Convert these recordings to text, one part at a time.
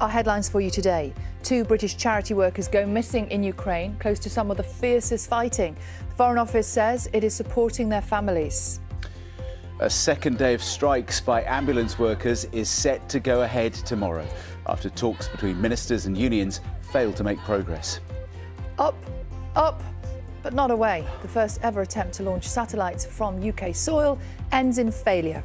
Our headlines for you today. 2 British charity workers go missing in Ukraine, close to some of the fiercest fighting. The Foreign Office says it is supporting their families. A second day of strikes by ambulance workers is set to go ahead tomorrow, after talks between ministers and unions failed to make progress. Up, but not away. The first ever attempt to launch satellites from UK soil ends in failure.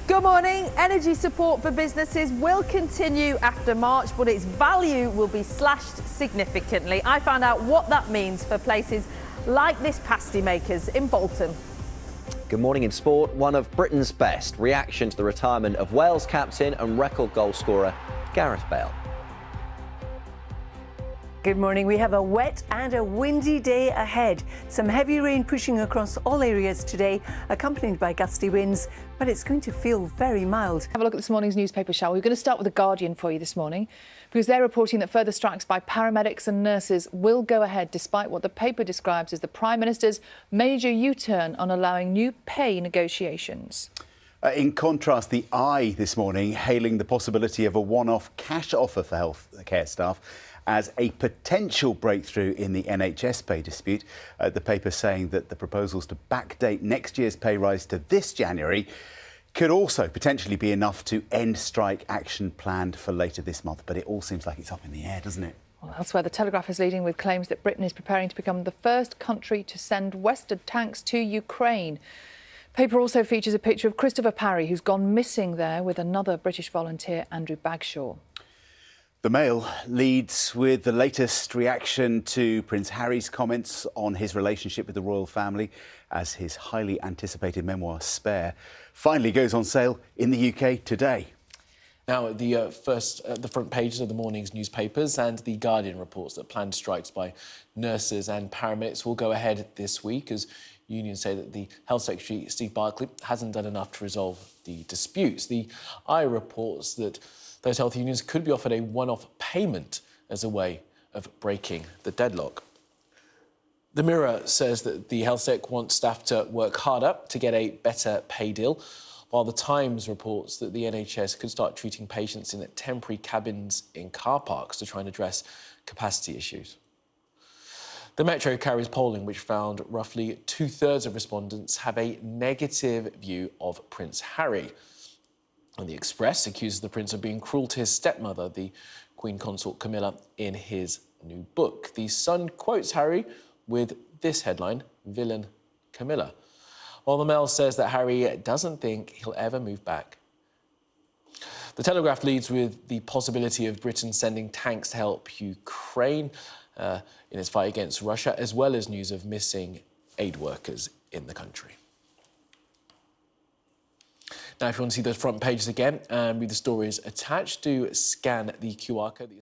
Good morning. Energy support for businesses will continue after March, but its value will be slashed significantly. I found out what that means for places like this pasty makers in Bolton. Good morning. In sport, one of Britain's best. Reaction to the retirement of Wales captain and record goal scorer Gareth Bale. Good morning. We have a wet and a windy day ahead. Some heavy rain pushing across all areas today, accompanied by gusty winds, but it's going to feel very mild. Have a look at this morning's newspaper, shall we? We're going to start with The Guardian for you this morning, because they're reporting that further strikes by paramedics and nurses will go ahead, despite what the paper describes as the Prime Minister's major U-turn on allowing new pay negotiations. In contrast, the Eye this morning hailing the possibility of a one-off cash offer for healthcare staff as a potential breakthrough in the NHS pay dispute. The paper saying that the proposals to backdate next year's pay rise to this January could also potentially be enough to end strike action planned for later this month. But it all seems like it's up in the air, doesn't it? Well, elsewhere, The Telegraph is leading with claims that Britain is preparing to become the first country to send Western tanks to Ukraine. Paper also features a picture of Christopher Parry, who's gone missing there with another British volunteer, Andrew Bagshaw. The Mail leads with the latest reaction to Prince Harry's comments on his relationship with the royal family, as his highly anticipated memoir, Spare, finally goes on sale in the UK today. Now, the front pages of the morning's newspapers, and The Guardian reports that planned strikes by nurses and paramedics will go ahead this week, as unions say that the Health Secretary, Steve Barclay, hasn't done enough to resolve the disputes. The Eye reports that those health unions could be offered a one-off payment as a way of breaking the deadlock. The Mirror says that the Health Sec wants staff to work harder to get a better pay deal, while The Times reports that the NHS could start treating patients in temporary cabins in car parks to try and address capacity issues. The Metro carries polling which found roughly 2/3 of respondents have a negative view of Prince Harry. And The Express accuses the Prince of being cruel to his stepmother, the Queen Consort Camilla, in his new book. The Sun quotes Harry with this headline, "Villain Camilla," while the Mail says that Harry doesn't think he'll ever move back. The Telegraph leads with the possibility of Britain sending tanks to help Ukraine in its fight against Russia, as well as news of missing aid workers in the country. Now, if you want to see those front pages again and read the stories attached, do scan the QR code.